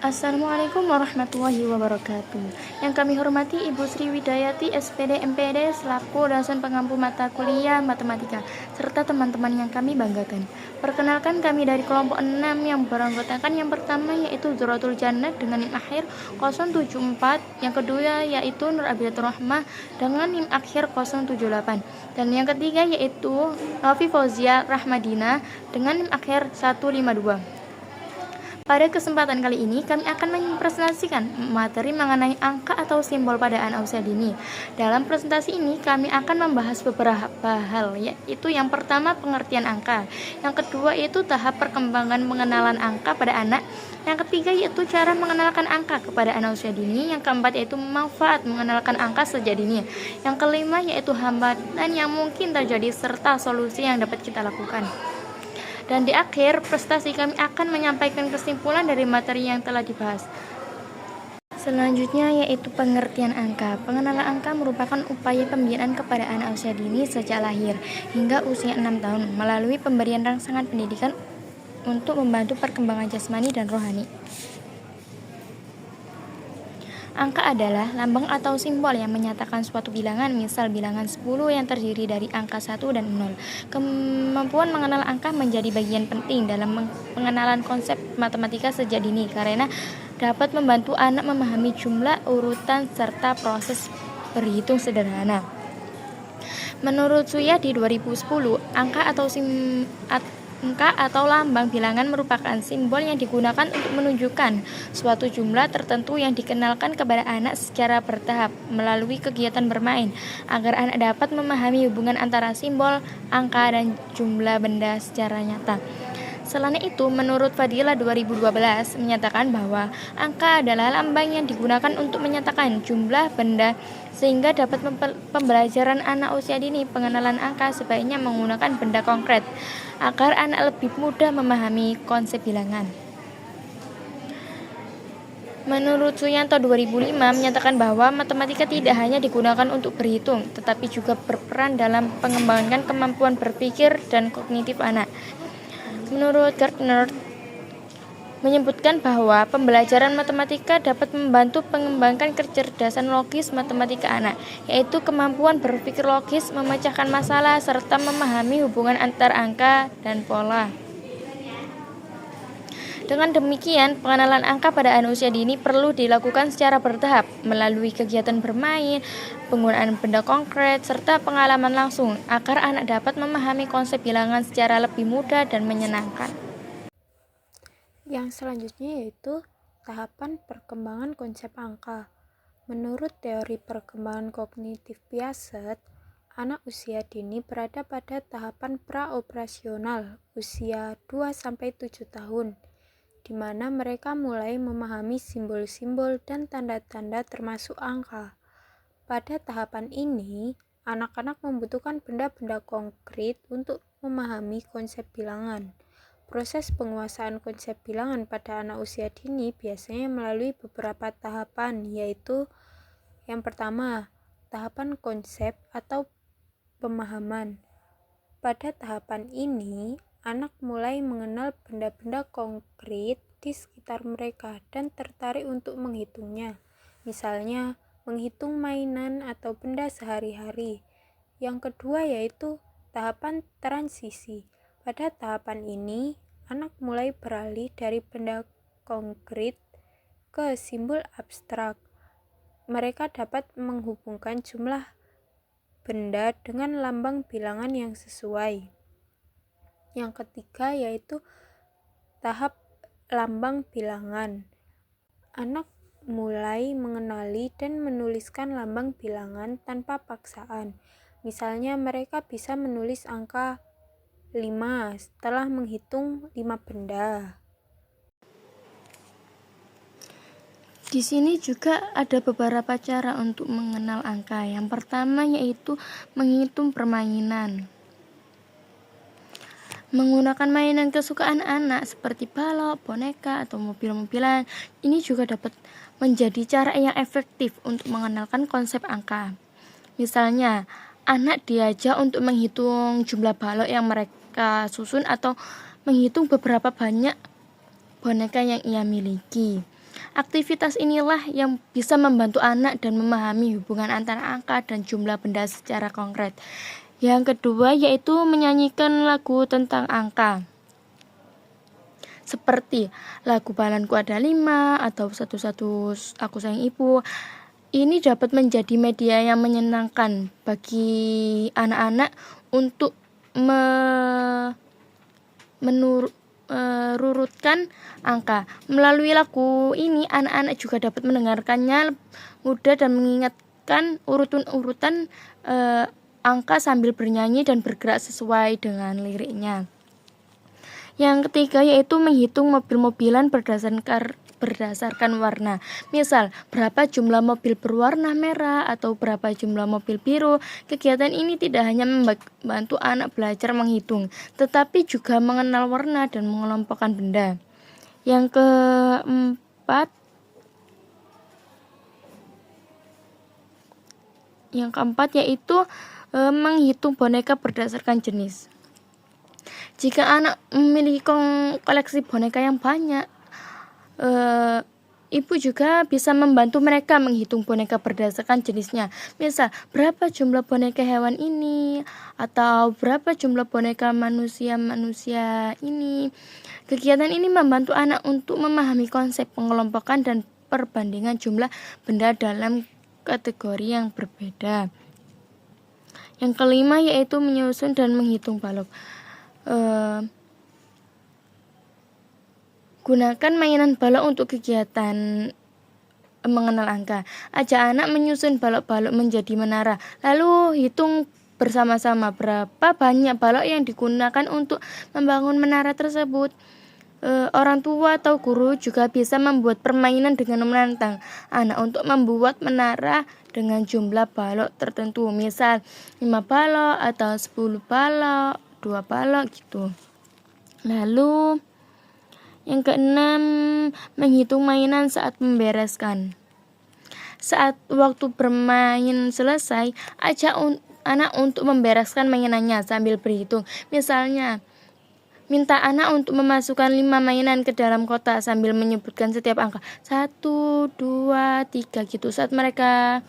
Assalamualaikum warahmatullahi wabarakatuh. Yang kami hormati Ibu Sri Widayati SPD MPD selaku dosen pengampu mata kuliah matematika serta teman-teman yang kami banggakan. Perkenalkan, kami dari kelompok 6 yang beranggotakan yang pertama yaitu Zuratul Jannah dengan NIM akhir 074, yang kedua yaitu Nur Abidatur Rahmah dengan NIM akhir 078, dan yang ketiga yaitu Novi Fauzia Rahmadina dengan NIM akhir 152. Pada kesempatan kali ini, kami akan mempresentasikan materi mengenai angka atau simbol pada anak usia dini. Dalam presentasi ini, kami akan membahas beberapa hal, yaitu yang pertama pengertian angka, yang kedua yaitu tahap perkembangan pengenalan angka pada anak, yang ketiga yaitu cara mengenalkan angka kepada anak usia dini, yang keempat yaitu manfaat mengenalkan angka sejak dini, yang kelima yaitu hambatan yang mungkin terjadi serta solusi yang dapat kita lakukan. Dan di akhir prestasi kami akan menyampaikan kesimpulan dari materi yang telah dibahas. Selanjutnya yaitu pengertian angka. Pengenalan angka merupakan upaya pembinaan kepada anak usia dini sejak lahir hingga usia 6 tahun melalui pemberian rangsangan pendidikan untuk membantu perkembangan jasmani dan rohani. Angka adalah lambang atau simbol yang menyatakan suatu bilangan, misal bilangan 10 yang terdiri dari angka 1 dan 0. Kemampuan mengenal angka menjadi bagian penting dalam pengenalan konsep matematika sejak dini karena dapat membantu anak memahami jumlah, urutan, serta proses berhitung sederhana. Menurut Suyadi 2010, angka atau lambang bilangan merupakan simbol yang digunakan untuk menunjukkan suatu jumlah tertentu yang dikenalkan kepada anak secara bertahap melalui kegiatan bermain, agar anak dapat memahami hubungan antara simbol, angka, dan jumlah benda secara nyata. Selain itu, menurut Fadilah 2012 menyatakan bahwa angka adalah lambang yang digunakan untuk menyatakan jumlah benda, sehingga dapat pembelajaran anak usia dini pengenalan angka sebaiknya menggunakan benda konkret agar anak lebih mudah memahami konsep bilangan. Menurut Suyanto 2005 menyatakan bahwa matematika tidak hanya digunakan untuk berhitung, tetapi juga berperan dalam pengembangan kemampuan berpikir dan kognitif anak. Menurut Gardner menyebutkan bahwa pembelajaran matematika dapat membantu mengembangkan kecerdasan logis matematika anak, yaitu kemampuan berpikir logis, memecahkan masalah, serta memahami hubungan antar angka dan pola. Dengan demikian, pengenalan angka pada anak usia dini perlu dilakukan secara bertahap melalui kegiatan bermain, penggunaan benda konkret, serta pengalaman langsung agar anak dapat memahami konsep bilangan secara lebih mudah dan menyenangkan. Yang selanjutnya yaitu tahapan perkembangan konsep angka. Menurut teori perkembangan kognitif Piaget, anak usia dini berada pada tahapan praoperasional usia 2-7 tahun, di mana mereka mulai memahami simbol-simbol dan tanda-tanda termasuk angka. Pada tahapan ini, anak-anak membutuhkan benda-benda konkret untuk memahami konsep bilangan. Proses penguasaan konsep bilangan pada anak usia dini biasanya melalui beberapa tahapan, yaitu yang pertama, tahapan konsep atau pemahaman. Pada tahapan ini, anak mulai mengenal benda-benda konkret di sekitar mereka dan tertarik untuk menghitungnya. Misalnya, menghitung mainan atau benda sehari-hari. Yang kedua yaitu tahapan transisi. Pada tahapan ini, anak mulai beralih dari benda konkret ke simbol abstrak. Mereka dapat menghubungkan jumlah benda dengan lambang bilangan yang sesuai. Yang ketiga yaitu tahap lambang bilangan. Anak mulai mengenali dan menuliskan lambang bilangan tanpa paksaan. Misalnya mereka bisa menulis angka 5 setelah menghitung 5 benda. Di sini juga ada beberapa cara untuk mengenal angka. Yang pertama yaitu menghitung permainan. Menggunakan mainan kesukaan anak seperti balok, boneka, atau mobil-mobilan, ini juga dapat menjadi cara yang efektif untuk mengenalkan konsep angka. Misalnya, anak diajak untuk menghitung jumlah balok yang mereka susun atau menghitung beberapa banyak boneka yang ia miliki. Aktivitas inilah yang bisa membantu anak dan memahami hubungan antara angka dan jumlah benda secara konkret. Yang kedua yaitu menyanyikan lagu tentang angka, seperti lagu Balanku Ada 5 atau Satu-Satu Aku Sayang Ibu. Ini dapat menjadi media yang menyenangkan bagi anak-anak untuk merurutkan angka. Melalui lagu ini, anak-anak juga dapat mendengarkannya mudah dan mengingatkan urutan angka sambil bernyanyi dan bergerak sesuai dengan liriknya. Yang ketiga yaitu menghitung mobil-mobilan berdasarkan warna. Misal, berapa jumlah mobil berwarna merah atau berapa jumlah mobil biru. Kegiatan ini tidak hanya membantu anak belajar menghitung, tetapi juga mengenal warna dan mengelompokkan benda. Yang keempat yaitu menghitung boneka berdasarkan jenis. Jika anak memiliki koleksi boneka yang banyak, ibu juga bisa membantu mereka menghitung boneka berdasarkan jenisnya. Misal, berapa jumlah boneka hewan ini, atau berapa jumlah boneka manusia ini. Kegiatan ini membantu anak untuk memahami konsep pengelompokan dan perbandingan jumlah benda dalam kategori yang berbeda. Yang kelima yaitu menyusun dan menghitung balok. Gunakan mainan balok untuk kegiatan mengenal angka. Ajak anak menyusun balok-balok menjadi menara, lalu hitung bersama-sama berapa banyak balok yang digunakan untuk membangun menara tersebut. Orang tua atau guru juga bisa membuat permainan dengan menantang anak untuk membuat menara dengan jumlah balok tertentu, misal 5 balok atau 10 balok, 2 balok gitu. Lalu yang keenam, menghitung mainan saat membereskan. Saat waktu bermain selesai, ajak anak untuk membereskan mainannya sambil berhitung. Misalnya, minta anak untuk memasukkan 5 mainan ke dalam kotak sambil menyebutkan setiap angka 1, 2, 3 gitu. Saat mereka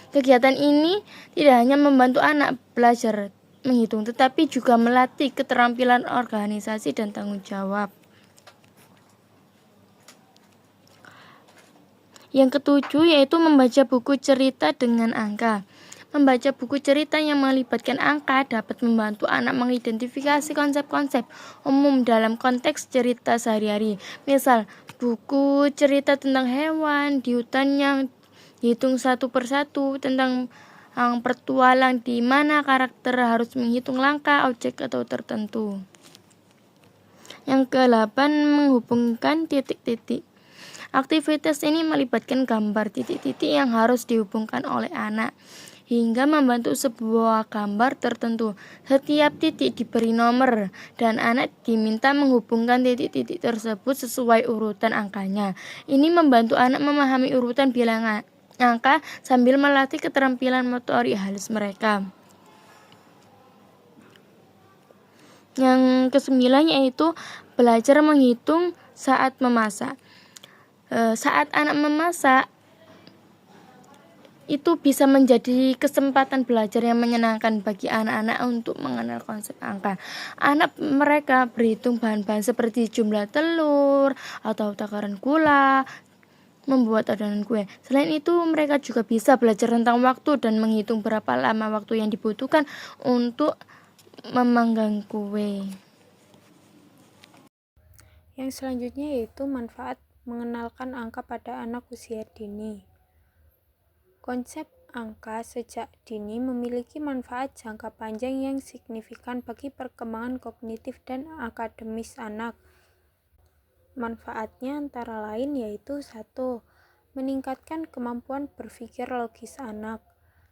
kegiatan ini tidak hanya membantu anak belajar menghitung, tetapi juga melatih keterampilan organisasi dan tanggung jawab. Yang ketujuh yaitu membaca buku cerita dengan angka. Membaca buku cerita yang melibatkan angka dapat membantu anak mengidentifikasi konsep-konsep umum dalam konteks cerita sehari-hari. Misal, buku cerita tentang hewan di hutan yang dihitung satu persatu, tentang petualang di mana karakter harus menghitung langkah, objek atau tertentu. Yang ke-8, menghubungkan titik-titik. Aktivitas ini melibatkan gambar titik-titik yang harus dihubungkan oleh anak hingga membentuk sebuah gambar tertentu. Setiap titik diberi nomor dan anak diminta menghubungkan titik-titik tersebut sesuai urutan angkanya. Ini membantu anak memahami urutan bilangan angka sambil melatih keterampilan motorik halus mereka. Yang ke-9 yaitu belajar menghitung saat memasak. Saat anak memasak, itu bisa menjadi kesempatan belajar yang menyenangkan bagi anak-anak untuk mengenal konsep angka. Anak mereka berhitung bahan-bahan seperti jumlah telur atau takaran gula, membuat adonan kue. Selain itu, mereka juga bisa belajar tentang waktu dan menghitung berapa lama waktu yang dibutuhkan untuk memanggang kue. Yang selanjutnya yaitu manfaat mengenalkan angka pada anak usia dini. Konsep angka sejak dini memiliki manfaat jangka panjang yang signifikan bagi perkembangan kognitif dan akademis anak. Manfaatnya antara lain yaitu 1. Meningkatkan kemampuan berpikir logis anak.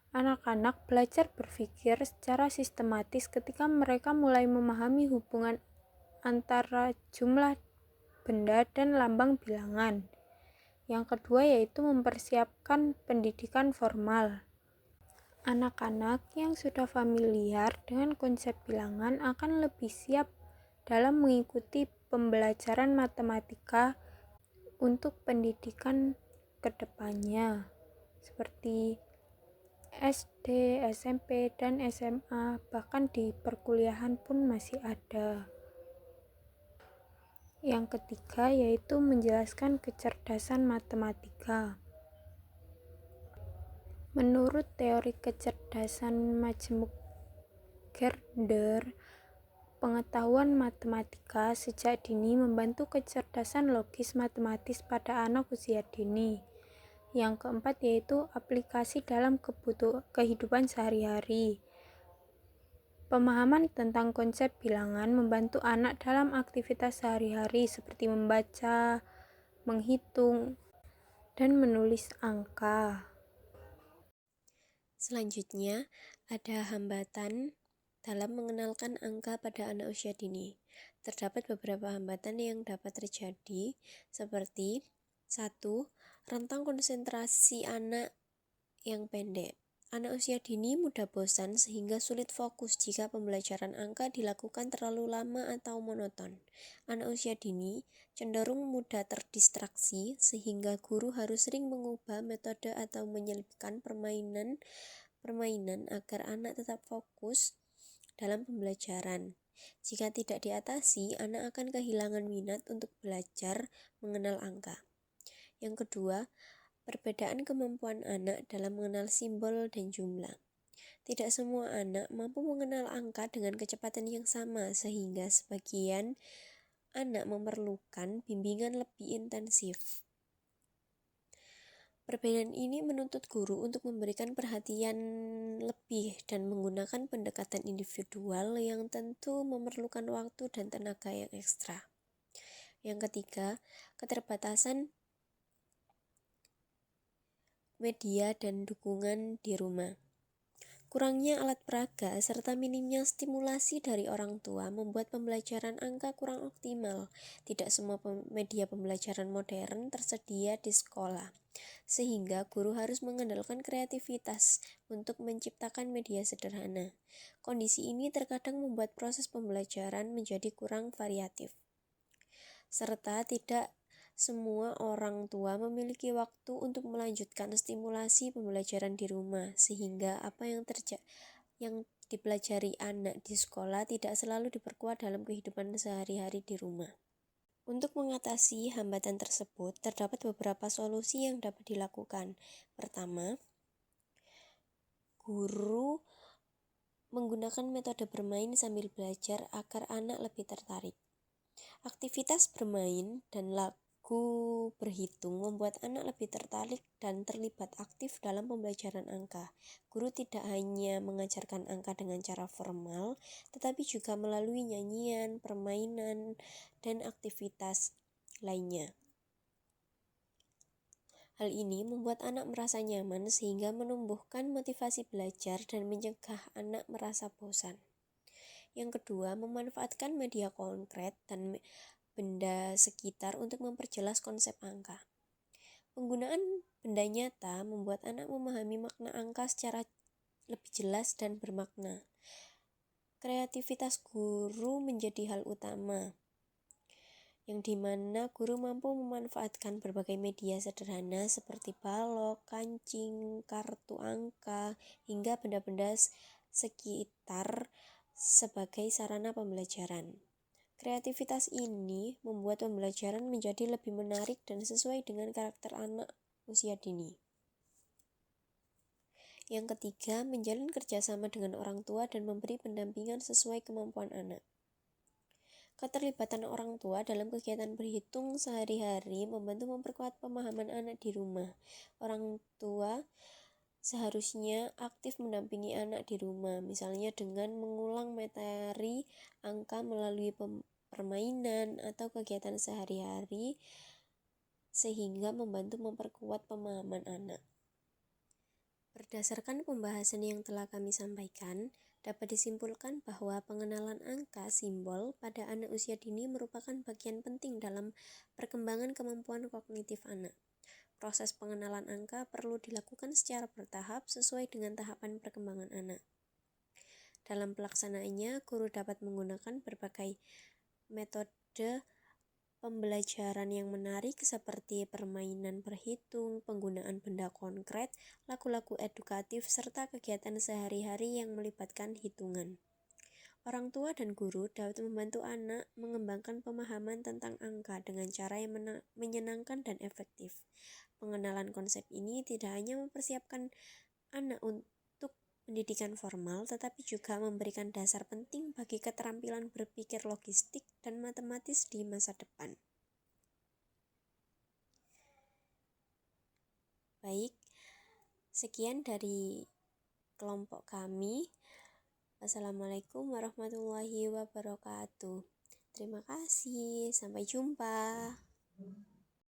Anak-anak belajar berpikir secara sistematis ketika mereka mulai memahami hubungan antara jumlah benda dan lambang bilangan. Yang kedua yaitu mempersiapkan pendidikan formal. Anak-anak yang sudah familiar dengan konsep bilangan akan lebih siap dalam mengikuti pembelajaran matematika untuk pendidikan kedepannya seperti SD, SMP, dan SMA, bahkan di perkuliahan pun masih ada. Yang ketiga yaitu menjelaskan kecerdasan matematika. Menurut teori kecerdasan majemuk Gerdner, pengetahuan matematika sejak dini membantu kecerdasan logis matematis pada anak usia dini. Yang keempat yaitu aplikasi dalam kehidupan sehari-hari. Pemahaman tentang konsep bilangan membantu anak dalam aktivitas sehari-hari seperti membaca, menghitung, dan menulis angka. Selanjutnya, ada hambatan dalam mengenalkan angka pada anak usia dini. Terdapat beberapa hambatan yang dapat terjadi seperti 1. Rentang konsentrasi anak yang pendek. Anak usia dini mudah bosan sehingga sulit fokus jika pembelajaran angka dilakukan terlalu lama atau monoton. Anak usia dini cenderung mudah terdistraksi sehingga guru harus sering mengubah metode atau menyelipkan permainan agar anak tetap fokus dalam pembelajaran. Jika tidak diatasi, anak akan kehilangan minat untuk belajar mengenal angka. Yang kedua, perbedaan kemampuan anak dalam mengenal simbol dan jumlah. Tidak semua anak mampu mengenal angka dengan kecepatan yang sama, sehingga sebagian anak memerlukan bimbingan lebih intensif. Perbedaan ini menuntut guru untuk memberikan perhatian lebih dan menggunakan pendekatan individual yang tentu memerlukan waktu dan tenaga yang ekstra. Yang ketiga, keterbatasan media dan dukungan di rumah. Kurangnya alat peraga serta minimnya stimulasi dari orang tua membuat pembelajaran angka kurang optimal. Tidak semua media pembelajaran modern tersedia di sekolah, sehingga guru harus mengandalkan kreativitas untuk menciptakan media sederhana. Kondisi ini terkadang membuat proses pembelajaran menjadi kurang variatif, serta tidak semua orang tua memiliki waktu untuk melanjutkan stimulasi pembelajaran di rumah, sehingga apa yang dipelajari anak di sekolah tidak selalu diperkuat dalam kehidupan sehari-hari di rumah. Untuk mengatasi hambatan tersebut, terdapat beberapa solusi yang dapat dilakukan. Pertama, guru menggunakan metode bermain sambil belajar agar anak lebih tertarik. Aktivitas bermain dan lagu berhitung membuat anak lebih tertarik dan terlibat aktif dalam pembelajaran angka. Guru tidak hanya mengajarkan angka dengan cara formal, tetapi juga melalui nyanyian, permainan, dan aktivitas lainnya. Hal ini membuat anak merasa nyaman sehingga menumbuhkan motivasi belajar dan mencegah anak merasa bosan. Yang kedua, memanfaatkan media konkret dan benda sekitar untuk memperjelas konsep angka. Penggunaan benda nyata membuat anak memahami makna angka secara lebih jelas dan bermakna. Kreativitas guru menjadi hal utama, yang dimana guru mampu memanfaatkan berbagai media sederhana seperti balok, kancing, kartu angka, hingga benda-benda sekitar sebagai sarana pembelajaran. Kreativitas ini membuat pembelajaran menjadi lebih menarik dan sesuai dengan karakter anak usia dini. Yang ketiga, menjalin kerjasama dengan orang tua dan memberi pendampingan sesuai kemampuan anak. Keterlibatan orang tua dalam kegiatan berhitung sehari-hari membantu memperkuat pemahaman anak di rumah. Orang tua seharusnya aktif mendampingi anak di rumah, misalnya dengan mengulang materi angka melalui permainan atau kegiatan sehari-hari, sehingga membantu memperkuat pemahaman anak. Berdasarkan pembahasan yang telah kami sampaikan, dapat disimpulkan bahwa pengenalan angka simbol pada anak usia dini merupakan bagian penting dalam perkembangan kemampuan kognitif anak. Proses pengenalan angka perlu dilakukan secara bertahap sesuai dengan tahapan perkembangan anak. Dalam pelaksanaannya, guru dapat menggunakan berbagai metode pembelajaran yang menarik seperti permainan berhitung, penggunaan benda konkret, lagu-lagu edukatif, serta kegiatan sehari-hari yang melibatkan hitungan. Orang tua dan guru dapat membantu anak mengembangkan pemahaman tentang angka dengan cara yang menyenangkan dan efektif. Pengenalan konsep ini tidak hanya mempersiapkan anak untuk pendidikan formal, tetapi juga memberikan dasar penting bagi keterampilan berpikir logistik dan matematis di masa depan. Baik, sekian dari kelompok kami. Wassalamualaikum warahmatullahi wabarakatuh. Terima kasih, sampai jumpa.